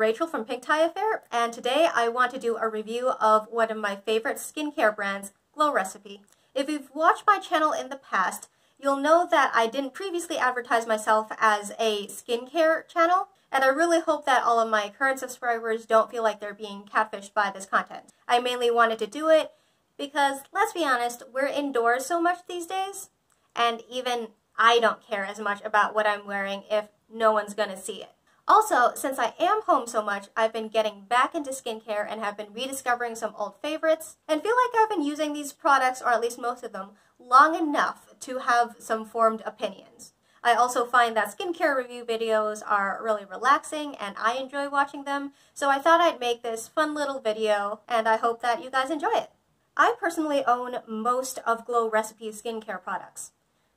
Rachel from Pink Tie Affair, and today I want to do a review of one of my favorite skincare brands, Glow Recipe. If you've watched my channel in the past, you'll know that I didn't previously advertise myself as a skincare channel, and I really hope that all of my current subscribers don't feel like they're being catfished by this content. I mainly wanted to do it because, let's be honest, we're indoors so much these days, and even I don't care as much about what I'm wearing if no one's gonna see it. Also, since I am home so much, I've been getting back into skincare and have been rediscovering some old favorites, and feel like I've been using these products, or at least most of them, long enough to have some formed opinions. I also find that skincare review videos are really relaxing and I enjoy watching them, so I thought I'd make this fun little video, and I hope that you guys enjoy it. I personally own most of Glow Recipe's skincare products.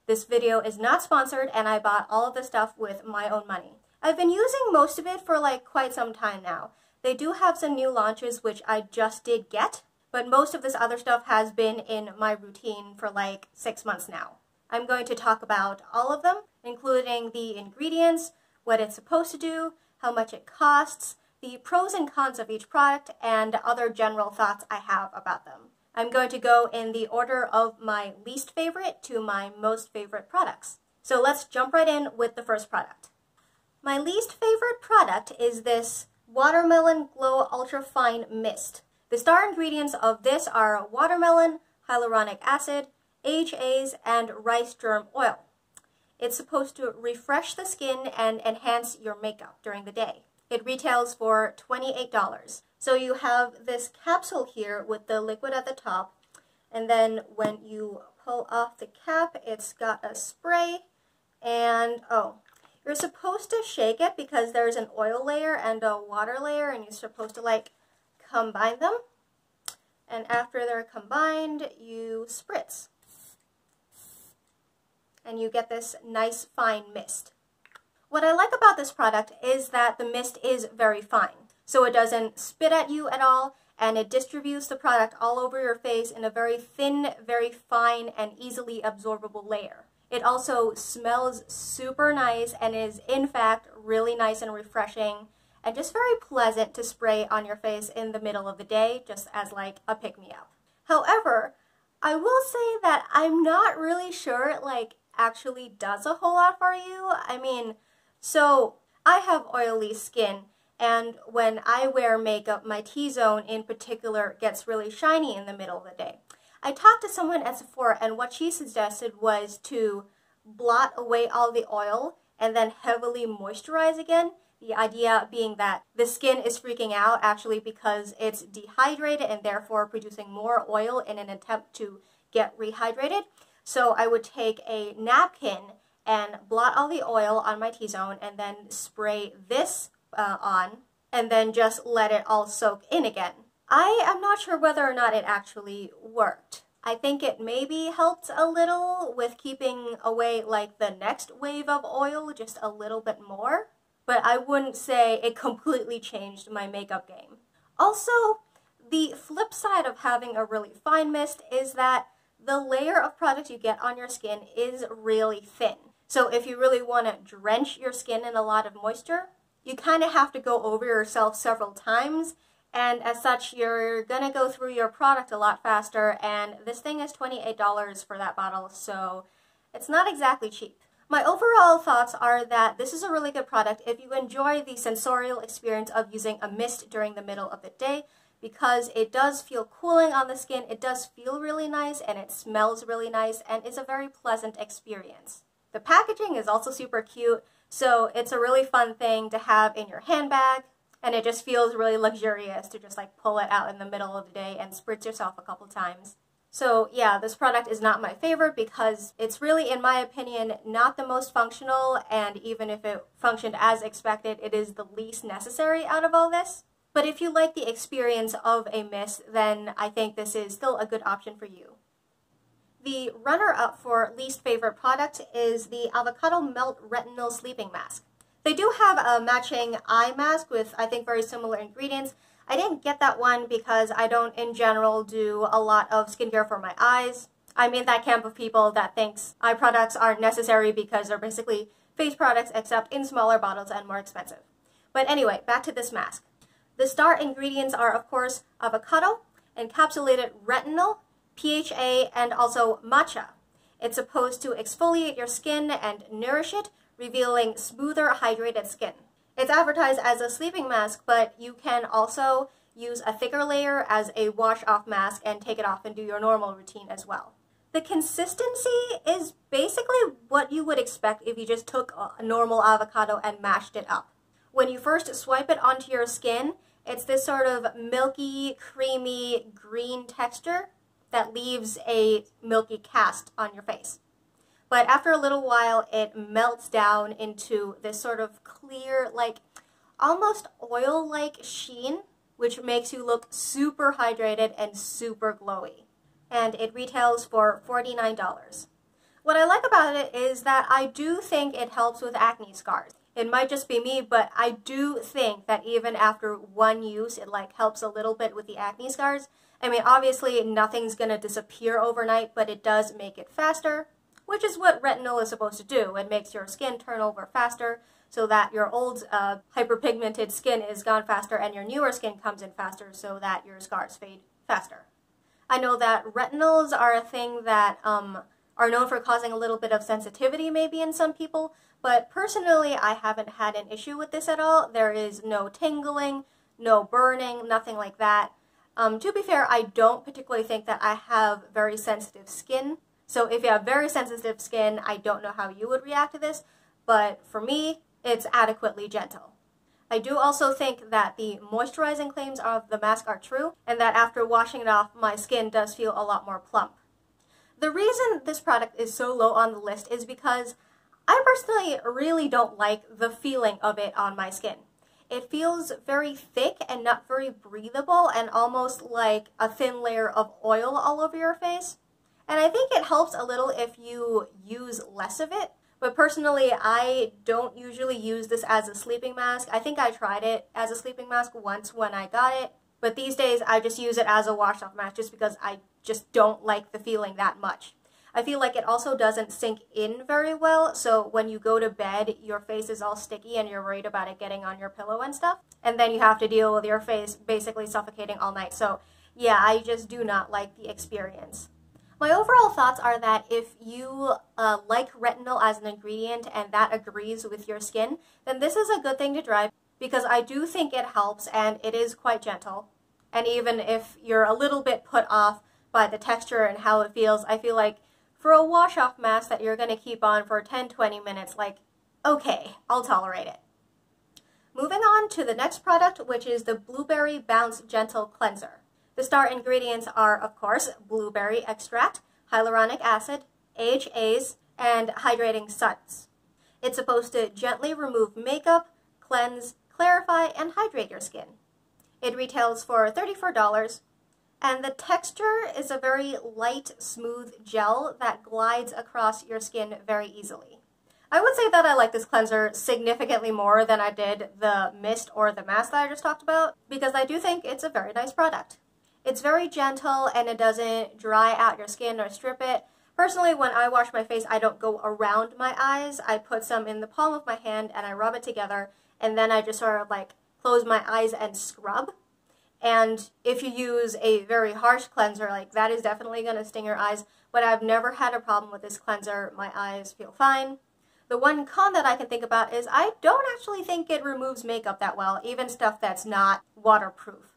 This video is not sponsored, and I bought all of the stuff with my own money. I've been using most of it for quite some time now. They do have some new launches which I just did get, but most of this other stuff has been in my routine for 6 months now. I'm going to talk about all of them, including the ingredients, what it's supposed to do, how much it costs, the pros and cons of each product, and other general thoughts I have about them. I'm going to go in the order of my least favorite to my most favorite products. So let's jump right in with the first product. My least favorite product is this Watermelon Glow Ultrafine Mist. The star ingredients of this are watermelon, hyaluronic acid, AHAs, and rice germ oil. It's supposed to refresh the skin and enhance your makeup during the day. It retails for $28. So you have this capsule here with the liquid at the top, and then when you pull off the cap, it's got a spray, and you're supposed to shake it because there's an oil layer and a water layer, and you're supposed to combine them. And after they're combined, you spritz. And you get this nice fine mist. What I like about this product is that the mist is very fine. So it doesn't spit at you at all, and it distributes the product all over your face in a very thin, very fine, and easily absorbable layer. It also smells super nice and is in fact really nice and refreshing and just very pleasant to spray on your face in the middle of the day, just as a pick-me-up. However, I will say that I'm not really sure it actually does a whole lot for you. So I have oily skin, and when I wear makeup, my T-zone in particular gets really shiny in the middle of the day. I talked to someone at Sephora, and what she suggested was to blot away all the oil and then heavily moisturize again. The idea being that the skin is freaking out actually because it's dehydrated and therefore producing more oil in an attempt to get rehydrated. So I would take a napkin and blot all the oil on my T-zone and then spray this on and then just let it all soak in again. I am not sure whether or not it actually worked. I think it maybe helped a little with keeping away the next wave of oil just a little bit more, but I wouldn't say it completely changed my makeup game. Also, the flip side of having a really fine mist is that the layer of product you get on your skin is really thin. So if you really want to drench your skin in a lot of moisture, you kind of have to go over yourself several times, and as such, you're gonna go through your product a lot faster, and this thing is $28 for that bottle, so it's not exactly cheap. My overall thoughts are that this is a really good product if you enjoy the sensorial experience of using a mist during the middle of the day, because it does feel cooling on the skin, it does feel really nice, and it smells really nice, and it's a very pleasant experience. The packaging is also super cute, so it's a really fun thing to have in your handbag, and it just feels really luxurious to just pull it out in the middle of the day and spritz yourself a couple times. So yeah, this product is not my favorite because it's really, in my opinion, not the most functional, and even if it functioned as expected, it is the least necessary out of all this. But if you like the experience of a mist, then I think this is still a good option for you. The runner-up for least favorite product is the Avocado Melt Retinol Sleeping Mask. They do have a matching eye mask with, I think, very similar ingredients. I didn't get that one because I don't, in general, do a lot of skincare for my eyes. I'm in that camp of people that thinks eye products aren't necessary because they're basically face products except in smaller bottles and more expensive. But anyway, back to this mask. The star ingredients are, of course, avocado, encapsulated retinol, PHA, and also matcha. It's supposed to exfoliate your skin and nourish it, revealing smoother, hydrated skin. It's advertised as a sleeping mask, but you can also use a thicker layer as a wash-off mask and take it off and do your normal routine as well. The consistency is basically what you would expect if you just took a normal avocado and mashed it up. When you first swipe it onto your skin, it's this sort of milky, creamy, green texture that leaves a milky cast on your face. But after a little while, it melts down into this sort of clear, like almost oil-like sheen, which makes you look super hydrated and super glowy. And it retails for $49. What I like about it is that I do think it helps with acne scars. It might just be me, but I do think that even after one use, it like helps a little bit with the acne scars. I mean, obviously nothing's gonna disappear overnight, but it does make it faster, which is what retinol is supposed to do. It makes your skin turn over faster so that your old hyperpigmented skin is gone faster and your newer skin comes in faster so that your scars fade faster. I know that retinols are a thing that are known for causing a little bit of sensitivity maybe in some people, but personally I haven't had an issue with this at all. There is no tingling, no burning, nothing like that. To be fair, I don't particularly think that I have very sensitive skin. So if you have very sensitive skin, I don't know how you would react to this, but for me, it's adequately gentle. I do also think that the moisturizing claims of the mask are true, and that after washing it off, my skin does feel a lot more plump. The reason this product is so low on the list is because I personally really don't like the feeling of it on my skin. It feels very thick and not very breathable and almost like a thin layer of oil all over your face. And I think it helps a little if you use less of it. But personally, I don't usually use this as a sleeping mask. I think I tried it as a sleeping mask once when I got it. But these days, I just use it as a wash-off mask just because I just don't like the feeling that much. I feel like it also doesn't sink in very well, so when you go to bed, your face is all sticky and you're worried about it getting on your pillow and stuff. And then you have to deal with your face basically suffocating all night. So yeah, I just do not like the experience. My overall thoughts are that if you like retinol as an ingredient and that agrees with your skin, then this is a good thing to try because I do think it helps and it is quite gentle. And even if you're a little bit put off by the texture and how it feels, I feel like for a wash-off mask that you're going to keep on for 10-20 minutes, like, okay, I'll tolerate it. Moving on to the next product, which is the Blueberry Bounce Gentle Cleanser. The star ingredients are, of course, blueberry extract, hyaluronic acid, AHAs, and hydrating suds. It's supposed to gently remove makeup, cleanse, clarify, and hydrate your skin. It retails for $34, and the texture is a very light, smooth gel that glides across your skin very easily. I would say that I like this cleanser significantly more than I did the mist or the mask that I just talked about, because I do think it's a very nice product. It's very gentle and it doesn't dry out your skin or strip it. Personally, when I wash my face, I don't go around my eyes. I put some in the palm of my hand and I rub it together, and then I just sort of like close my eyes and scrub. And if you use a very harsh cleanser, like that is definitely going to sting your eyes, but I've never had a problem with this cleanser. My eyes feel fine. The one con that I can think about is I don't actually think it removes makeup that well, even stuff that's not waterproof.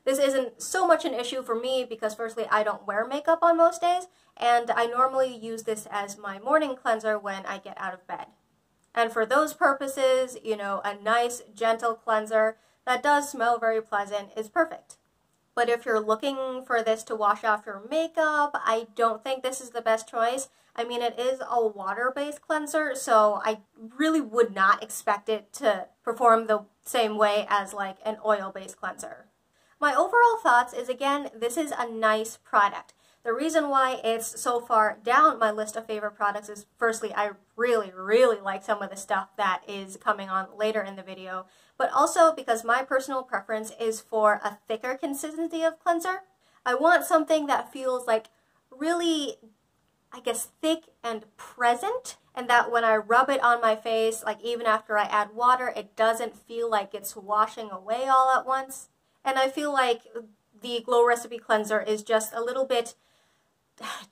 This isn't so much an issue for me because firstly, I don't wear makeup on most days, and I normally use this as my morning cleanser when I get out of bed. And for those purposes, you know, a nice, gentle cleanser that does smell very pleasant is perfect. But if you're looking for this to wash off your makeup, I don't think this is the best choice. I mean, it is a water-based cleanser, so I really would not expect it to perform the same way as like an oil-based cleanser. My overall thoughts is, again, this is a nice product. The reason why it's so far down my list of favorite products is, firstly, I really, really like some of the stuff that is coming on later in the video, but also because my personal preference is for a thicker consistency of cleanser. I want something that feels like really, I guess, thick and present and that when I rub it on my face, like even after I add water, it doesn't feel like it's washing away all at once. And I feel like the Glow Recipe Cleanser is just a little bit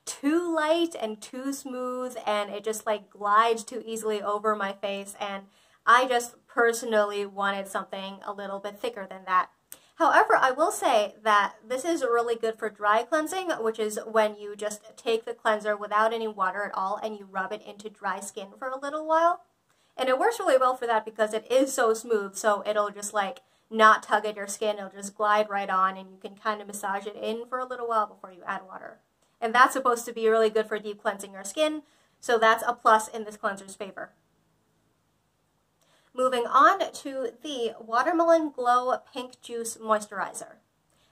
too light and too smooth, and it just like glides too easily over my face, and I just personally wanted something a little bit thicker than that. However, I will say that this is really good for dry cleansing, which is when you just take the cleanser without any water at all and you rub it into dry skin for a little while. And it works really well for that because it is so smooth, so it'll just like not tug at your skin, it'll just glide right on, and you can kind of massage it in for a little while before you add water. And that's supposed to be really good for deep cleansing your skin, so that's a plus in this cleanser's favor. Moving on to the Watermelon Glow Pink Juice Moisturizer.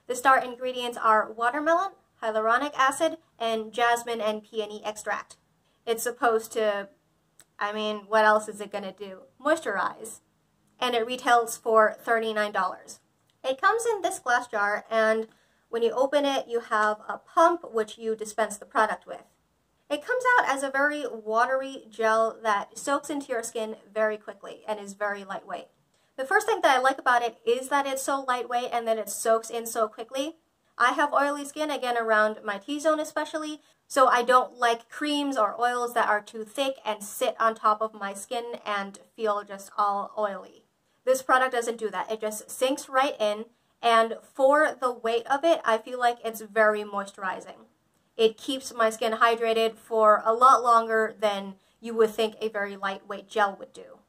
The star ingredients are watermelon, hyaluronic acid, and jasmine and peony extract. It's supposed to, I mean, what else is it going to do? Moisturize. And it retails for $39. It comes in this glass jar, and when you open it, you have a pump which you dispense the product with. It comes out as a very watery gel that soaks into your skin very quickly and is very lightweight. The first thing that I like about it is that it's so lightweight and that it soaks in so quickly. I have oily skin, again around my T-zone especially, so I don't like creams or oils that are too thick and sit on top of my skin and feel just all oily. This product doesn't do that. It just sinks right in, and for the weight of it, I feel like it's very moisturizing. It keeps my skin hydrated for a lot longer than you would think a very lightweight gel would do.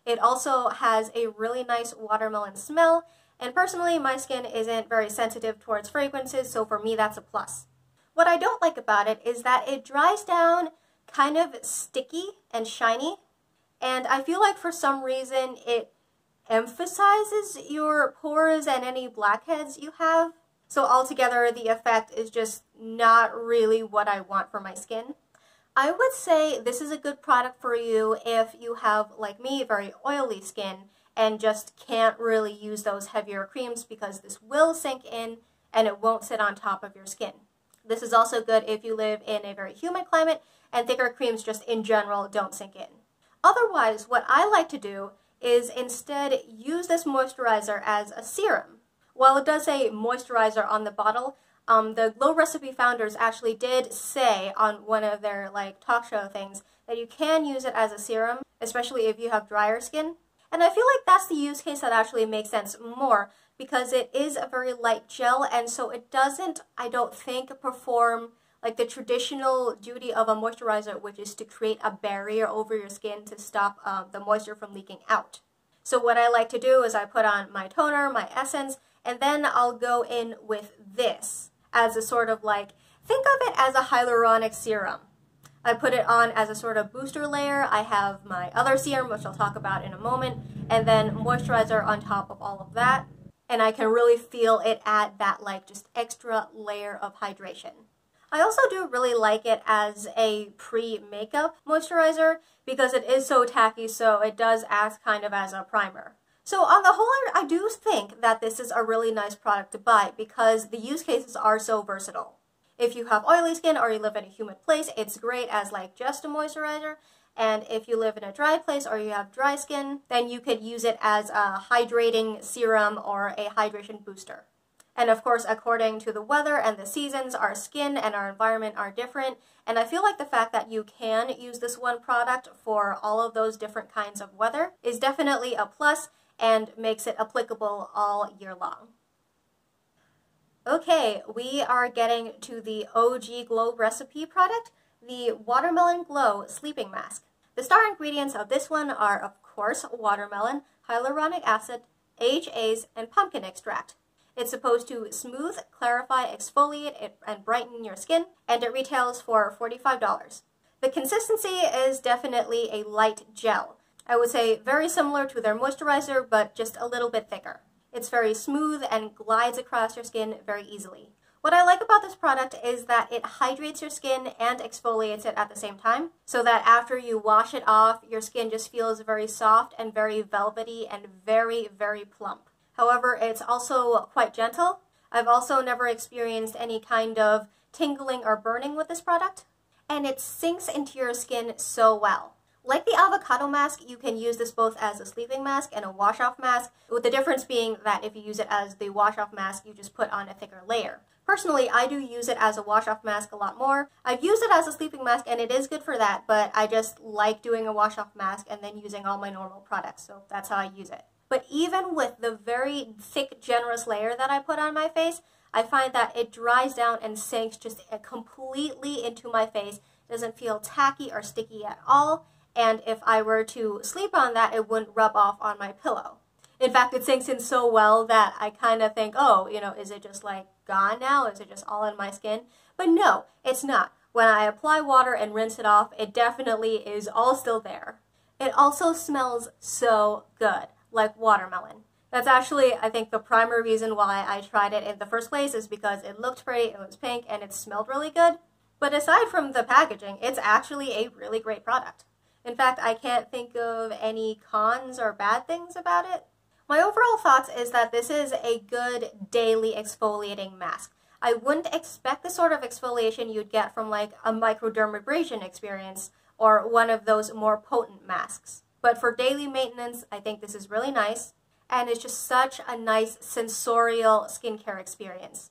It also has a really nice watermelon smell, and personally my skin isn't very sensitive towards fragrances, so for me that's a plus. What I don't like about it is that it dries down kind of sticky and shiny, and I feel like for some reason it emphasizes your pores and any blackheads you have. So altogether, the effect is just not really what I want for my skin. I would say this is a good product for you if you have, like me, very oily skin and just can't really use those heavier creams, because this will sink in and it won't sit on top of your skin. This is also good if you live in a very humid climate and thicker creams just in general don't sink in. Otherwise, what I like to do is instead use this moisturizer as a serum. While it does say moisturizer on the bottle, the Glow Recipe founders actually did say on one of their talk show things that you can use it as a serum, especially if you have drier skin. And I feel like that's the use case that actually makes sense more, because it is a very light gel, and so it doesn't, I don't think, perform like the traditional duty of a moisturizer, which is to create a barrier over your skin to stop the moisture from leaking out. So what I like to do is I put on my toner, my essence, and then I'll go in with this as a sort of think of it as a hyaluronic serum. I put it on as a sort of booster layer. I have my other serum, which I'll talk about in a moment, and then moisturizer on top of all of that. And I can really feel it add that just extra layer of hydration. I also do really like it as a pre-makeup moisturizer because it is so tacky, so it does act kind of as a primer. So on the whole, I do think that this is a really nice product to buy because the use cases are so versatile. If you have oily skin or you live in a humid place, it's great as just a moisturizer. And if you live in a dry place or you have dry skin, then you could use it as a hydrating serum or a hydration booster. And of course, according to the weather and the seasons, our skin and our environment are different. And I feel like the fact that you can use this one product for all of those different kinds of weather is definitely a plus and makes it applicable all year long. Okay, we are getting to the OG Glow Recipe product, the Watermelon Glow Sleeping Mask. The star ingredients of this one are, of course, watermelon, hyaluronic acid, AHAs, and pumpkin extract. It's supposed to smooth, clarify, exfoliate, and brighten your skin, and it retails for $45. The consistency is definitely a light gel. I would say very similar to their moisturizer, but just a little bit thicker. It's very smooth and glides across your skin very easily. What I like about this product is that it hydrates your skin and exfoliates it at the same time, so that after you wash it off, your skin just feels very soft and very velvety and very, very plump. However, it's also quite gentle. I've also never experienced any kind of tingling or burning with this product, and it sinks into your skin so well. Like the avocado mask, you can use this both as a sleeping mask and a wash-off mask, with the difference being that if you use it as the wash-off mask, you just put on a thicker layer. Personally, I do use it as a wash-off mask a lot more. I've used it as a sleeping mask, and it is good for that, but I just like doing a wash-off mask and then using all my normal products, so that's how I use it. But even with the very thick, generous layer that I put on my face, I find that it dries down and sinks just completely into my face. It doesn't feel tacky or sticky at all, and if I were to sleep on that, it wouldn't rub off on my pillow. In fact, it sinks in so well that I kind of think, oh, is it just like gone now? Is it just all in my skin? But no, it's not. When I apply water and rinse it off, it definitely is all still there. It also smells so good, like watermelon. That's actually, I think, the primary reason why I tried it in the first place is because it looked pretty, it was pink, and it smelled really good. But aside from the packaging, it's actually a really great product. In fact, I can't think of any cons or bad things about it. My overall thoughts is that this is a good daily exfoliating mask. I wouldn't expect the sort of exfoliation you'd get from like a microdermabrasion experience or one of those more potent masks. But for daily maintenance, I think this is really nice, and it's just such a nice sensorial skincare experience.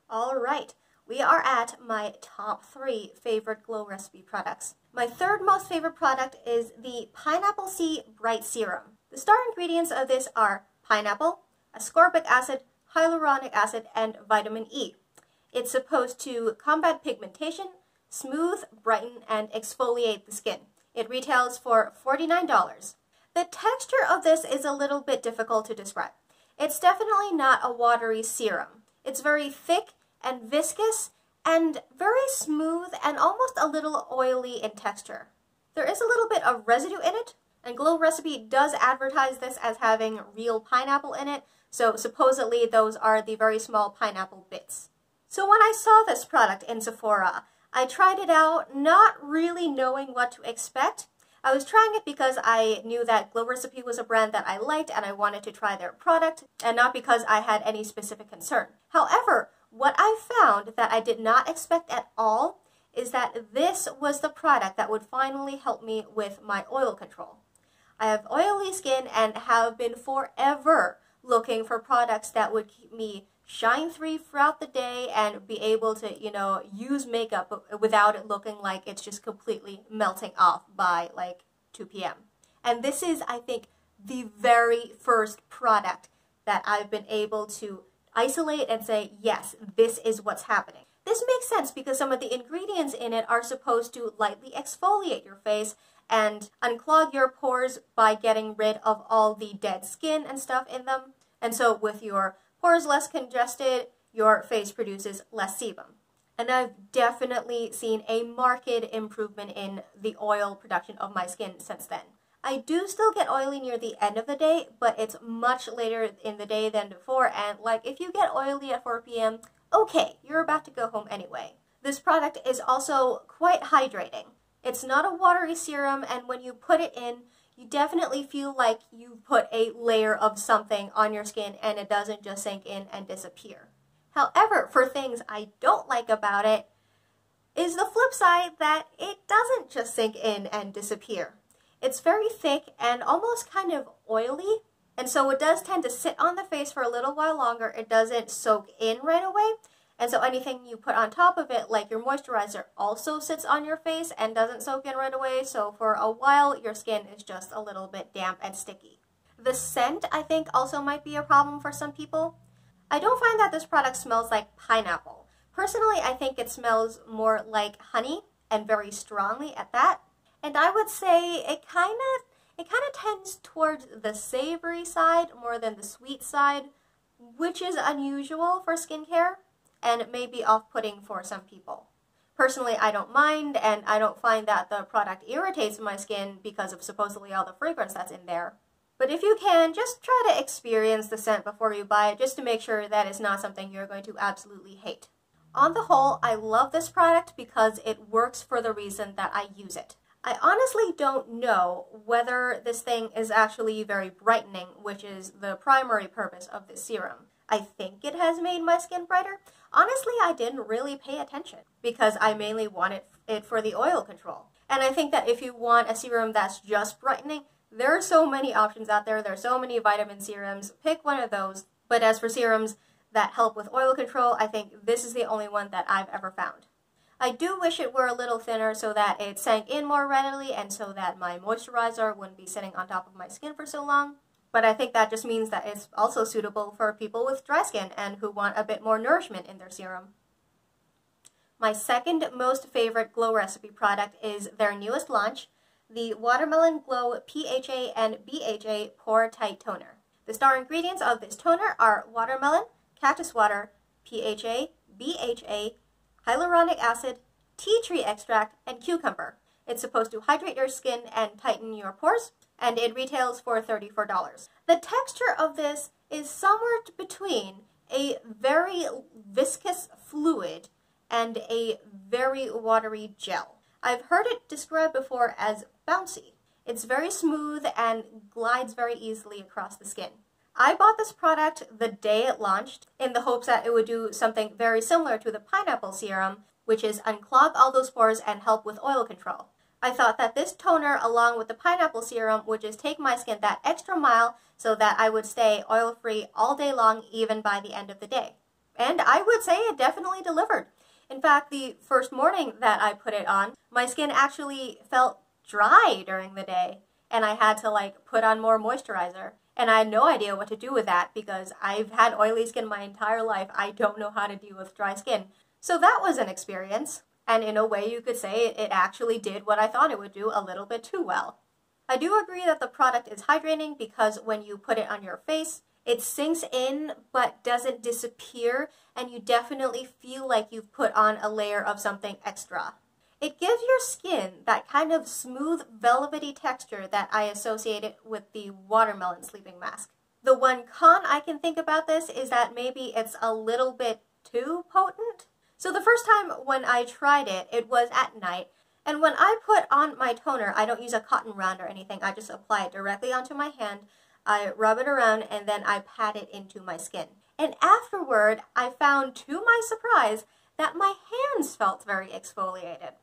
All right, we are at my top 3 favorite Glow Recipe products. My third most favorite product is the Pineapple C Bright Serum. The star ingredients of this are pineapple, ascorbic acid, hyaluronic acid, and vitamin E. It's supposed to combat pigmentation, smooth, brighten, and exfoliate the skin. It retails for $49. The texture of this is a little bit difficult to describe. It's definitely not a watery serum. It's very thick and viscous and very smooth and almost a little oily in texture. There is a little bit of residue in it, and Glow Recipe does advertise this as having real pineapple in it, so supposedly those are the very small pineapple bits. So when I saw this product in Sephora, I tried it out not really knowing what to expect. I was trying it because I knew that Glow Recipe was a brand that I liked and I wanted to try their product, and not because I had any specific concern. However, what I found that I did not expect at all is that this was the product that would finally help me with my oil control. I have oily skin and have been forever looking for products that would keep me shine-free throughout the day and be able to, use makeup without it looking like it's just completely melting off by like 2 p.m. And this is, I think, the very first product that I've been able to isolate and say, yes, this is what's happening. This makes sense because some of the ingredients in it are supposed to lightly exfoliate your face and unclog your pores by getting rid of all the dead skin and stuff in them. And so with your pores less congested, your face produces less sebum. And I've definitely seen a marked improvement in the oil production of my skin since then. I do still get oily near the end of the day, but it's much later in the day than before, and like if you get oily at 4 p.m., okay, you're about to go home anyway. This product is also quite hydrating. It's not a watery serum, and when you put it in, you definitely feel like you put a layer of something on your skin and it doesn't just sink in and disappear. However, for things I don't like about it is the flip side that it doesn't just sink in and disappear. It's very thick and almost kind of oily, and so it does tend to sit on the face for a little while longer. It doesn't soak in right away, and so anything you put on top of it, like your moisturizer, also sits on your face and doesn't soak in right away, so for a while your skin is just a little bit damp and sticky. The scent, I think, also might be a problem for some people. I don't find that this product smells like pineapple. Personally, I think it smells more like honey, and very strongly at that. And I would say it kind of tends towards the savory side more than the sweet side, which is unusual for skincare and may be off-putting for some people. Personally, I don't mind, and I don't find that the product irritates my skin because of supposedly all the fragrance that's in there. But if you can, just try to experience the scent before you buy it, just to make sure that it's not something you're going to absolutely hate. On the whole, I love this product because it works for the reason that I use it. I honestly don't know whether this thing is actually very brightening, which is the primary purpose of this serum. I think it has made my skin brighter. Honestly, I didn't really pay attention because I mainly wanted it for the oil control. And I think that if you want a serum that's just brightening, there are so many options out there. There are so many vitamin serums. Pick one of those. But as for serums that help with oil control, I think this is the only one that I've ever found. I do wish it were a little thinner so that it sank in more readily and so that my moisturizer wouldn't be sitting on top of my skin for so long. But I think that just means that it's also suitable for people with dry skin and who want a bit more nourishment in their serum. My second most favorite Glow Recipe product is their newest launch, the Watermelon Glow PHA and BHA Pore Tight Toner. The star ingredients of this toner are watermelon, cactus water, PHA, BHA, hyaluronic acid, tea tree extract, and cucumber. It's supposed to hydrate your skin and tighten your pores, and it retails for $34. The texture of this is somewhere between a very viscous fluid and a very watery gel. I've heard it described before as bouncy. It's very smooth and glides very easily across the skin. I bought this product the day it launched in the hopes that it would do something very similar to the pineapple serum, which is unclog all those pores and help with oil control. I thought that this toner, along with the pineapple serum, would just take my skin that extra mile so that I would stay oil-free all day long, even by the end of the day. And I would say it definitely delivered. In fact, the first morning that I put it on, my skin actually felt dry during the day, and I had to put on more moisturizer. And I had no idea what to do with that because I've had oily skin my entire life. I don't know how to deal with dry skin. So that was an experience. And in a way, you could say it actually did what I thought it would do a little bit too well. I do agree that the product is hydrating because when you put it on your face, it sinks in but doesn't disappear, and you definitely feel like you've put on a layer of something extra. It gives your skin that kind of smooth, velvety texture that I associated with the watermelon sleeping mask. The one con I can think about this is that maybe it's a little bit too potent. So the first time when I tried it, it was at night, and when I put on my toner, I don't use a cotton round or anything. I just apply it directly onto my hand, I rub it around, and then I pat it into my skin. And afterward, I found, to my surprise, that my hands felt very exfoliated.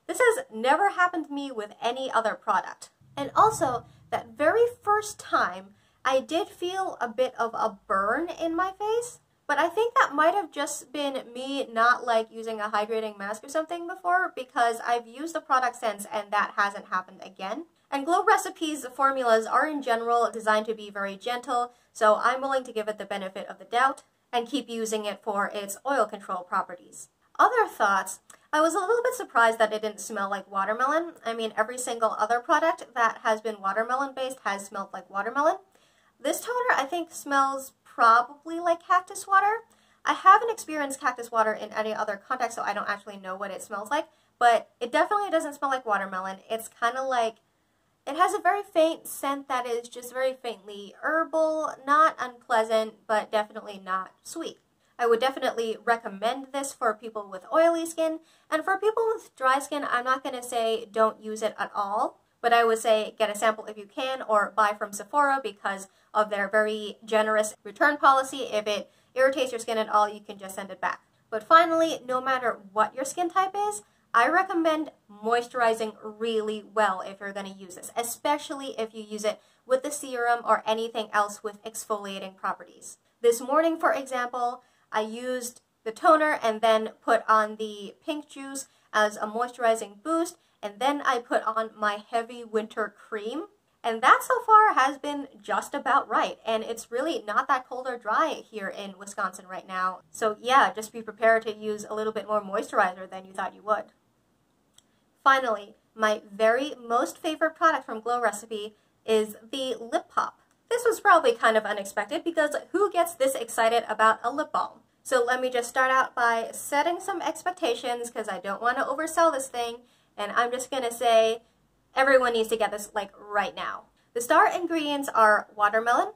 This has never happened to me with any other product. And also, that very first time, I did feel a bit of a burn in my face. But I think that might have just been me not using a hydrating mask or something before, because I've used the product since and that hasn't happened again. And Glow Recipe's formulas are in general designed to be very gentle, so I'm willing to give it the benefit of the doubt and keep using it for its oil control properties. Other thoughts, I was a little bit surprised that it didn't smell like watermelon. I mean, every single other product that has been watermelon based has smelled like watermelon. This toner I think smells probably like cactus water. I haven't experienced cactus water in any other context, so I don't actually know what it smells like, but it definitely doesn't smell like watermelon. It's kind of it has a very faint scent that is just very faintly herbal, not unpleasant, but definitely not sweet. I would definitely recommend this for people with oily skin, and for people with dry skin, I'm not going to say don't use it at all, but I would say get a sample if you can, or buy from Sephora because of their very generous return policy. If it irritates your skin at all, you can just send it back. But finally, no matter what your skin type is, I recommend moisturizing really well if you're going to use this, especially if you use it with the serum or anything else with exfoliating properties. This morning, for example, I used the toner and then put on the pink juice as a moisturizing boost, and then I put on my heavy winter cream. And that so far has been just about right, and it's really not that cold or dry here in Wisconsin right now. So yeah, just be prepared to use a little bit more moisturizer than you thought you would. Finally, my very most favorite product from Glow Recipe is the lip pop. This was probably kind of unexpected because who gets this excited about a lip balm? So let me just start out by setting some expectations because I don't want to oversell this thing, and I'm just going to say everyone needs to get this right now. The star ingredients are watermelon,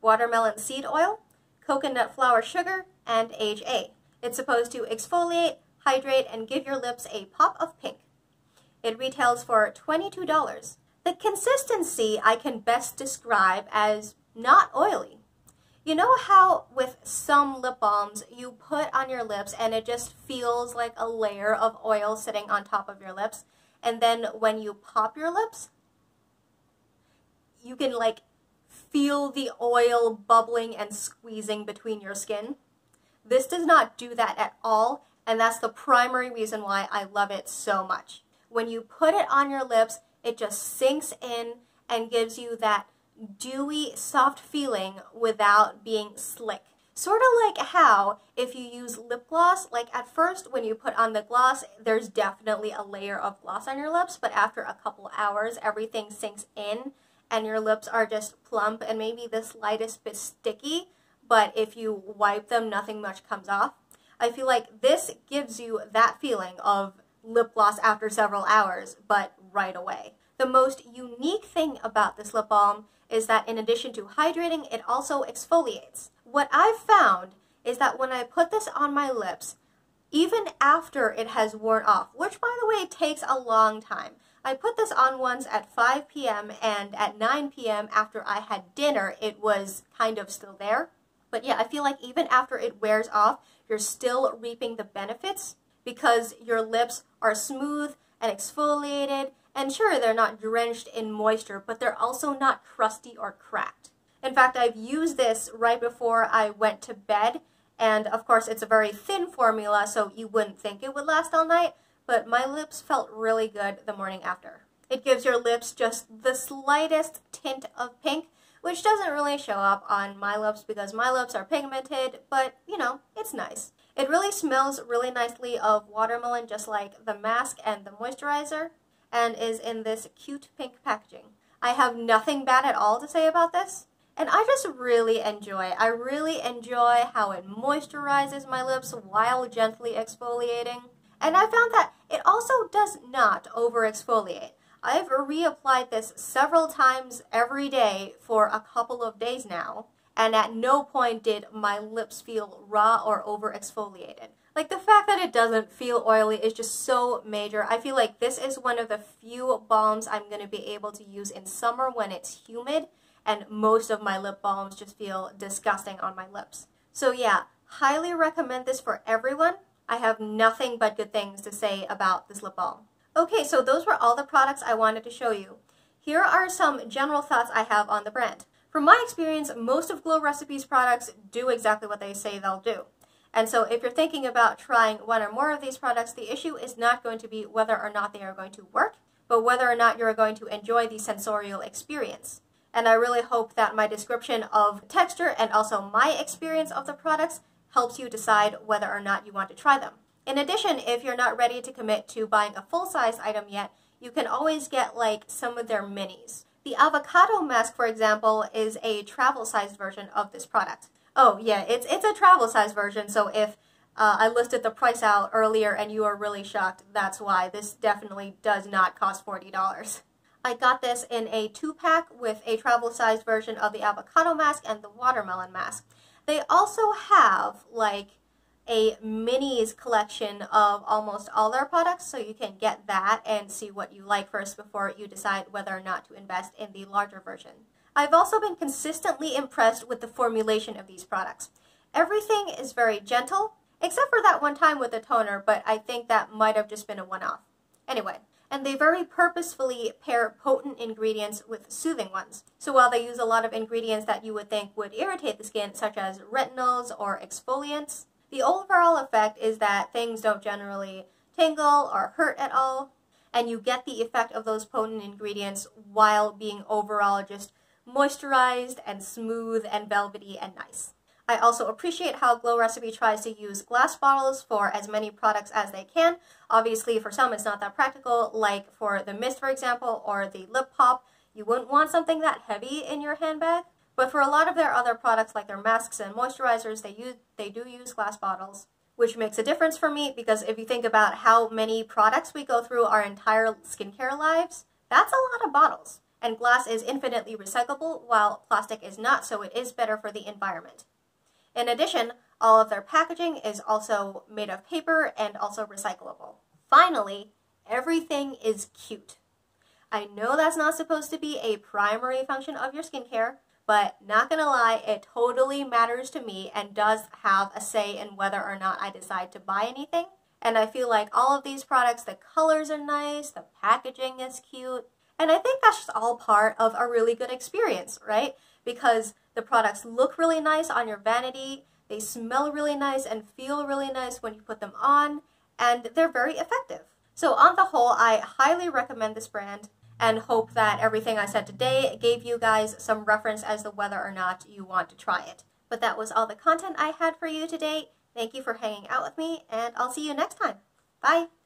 watermelon seed oil, coconut flour sugar, and AHA. It's supposed to exfoliate, hydrate, and give your lips a pop of pink. It retails for $22. The consistency I can best describe as not oily. You know how with some lip balms you put on your lips and it just feels like a layer of oil sitting on top of your lips, and then when you pop your lips, you can like feel the oil bubbling and squeezing between your skin? This does not do that at all, and that's the primary reason why I love it so much. When you put it on your lips, it just sinks in and gives you that dewy, soft feeling without being slick. Sort of like how if you use lip gloss, like at first when you put on the gloss, there's definitely a layer of gloss on your lips, but after a couple hours, everything sinks in and your lips are just plump and maybe the slightest bit sticky, but if you wipe them, nothing much comes off. I feel like this gives you that feeling of lip gloss after several hours, but right away. The most unique thing about this lip balm is that in addition to hydrating, it also exfoliates. What I've found is that when I put this on my lips, even after it has worn off, which by the way takes a long time. I put this on once at 5 p.m. and at 9 p.m. after I had dinner, it was kind of still there. But yeah, I feel like even after it wears off, you're still reaping the benefits because your lips are smooth and exfoliated, and sure, they're not drenched in moisture, but they're also not crusty or cracked. In fact, I've used this right before I went to bed, and of course it's a very thin formula, so you wouldn't think it would last all night, but my lips felt really good the morning after. It gives your lips just the slightest tint of pink, which doesn't really show up on my lips because my lips are pigmented, but you know, it's nice. It really smells really nicely of watermelon, just like the mask and the moisturizer, and is in this cute pink packaging. I have nothing bad at all to say about this, and I just really enjoy how it moisturizes my lips while gently exfoliating. And I found that it also does not over exfoliate. I've reapplied this several times every day for a couple of days now, and at no point did my lips feel raw or over exfoliated. Like, the fact that it doesn't feel oily is just so major. I feel like this is one of the few balms I'm going to be able to use in summer when it's humid, and most of my lip balms just feel disgusting on my lips. So yeah, highly recommend this for everyone. I have nothing but good things to say about this lip balm. Okay, so those were all the products I wanted to show you. Here are some general thoughts I have on the brand. From my experience, most of Glow Recipes products do exactly what they say they'll do. And so if you're thinking about trying one or more of these products, the issue is not going to be whether or not they are going to work, but whether or not you're going to enjoy the sensorial experience. And I really hope that my description of texture and also my experience of the products helps you decide whether or not you want to try them. In addition, if you're not ready to commit to buying a full-size item yet, you can always get like some of their minis. The Avocado mask, for example, is a travel-sized version of this product. Oh yeah, it's a travel-sized version, so if I listed the price out earlier and you are really shocked, that's why. This definitely does not cost $40. I got this in a 2-pack with a travel-sized version of the Avocado mask and the watermelon mask. They also have like a minis collection of almost all their products, so you can get that and see what you like first before you decide whether or not to invest in the larger version. I've also been consistently impressed with the formulation of these products. Everything is very gentle, except for that one time with the toner, but I think that might have just been a one-off. Anyway, and they very purposefully pair potent ingredients with soothing ones. So while they use a lot of ingredients that you would think would irritate the skin, such as retinols or exfoliants, the overall effect is that things don't generally tingle or hurt at all, and you get the effect of those potent ingredients while being overall just moisturized and smooth and velvety and nice. I also appreciate how Glow Recipe tries to use glass bottles for as many products as they can. Obviously, for some it's not that practical, like for the mist, for example, or the lip pop. You wouldn't want something that heavy in your handbag. But for a lot of their other products, like their masks and moisturizers, they do use glass bottles, which makes a difference for me because if you think about how many products we go through our entire skincare lives, that's a lot of bottles. And glass is infinitely recyclable, while plastic is not, so it is better for the environment. In addition, all of their packaging is also made of paper and also recyclable. Finally, everything is cute. I know that's not supposed to be a primary function of your skincare, but not gonna lie, it totally matters to me and does have a say in whether or not I decide to buy anything. And I feel like all of these products, the colors are nice, the packaging is cute, and I think that's just all part of a really good experience, right? Because the products look really nice on your vanity, they smell really nice and feel really nice when you put them on, and they're very effective. So on the whole, I highly recommend this brand and hope that everything I said today gave you guys some reference as to whether or not you want to try it. But that was all the content I had for you today. Thank you for hanging out with me, and I'll see you next time. Bye!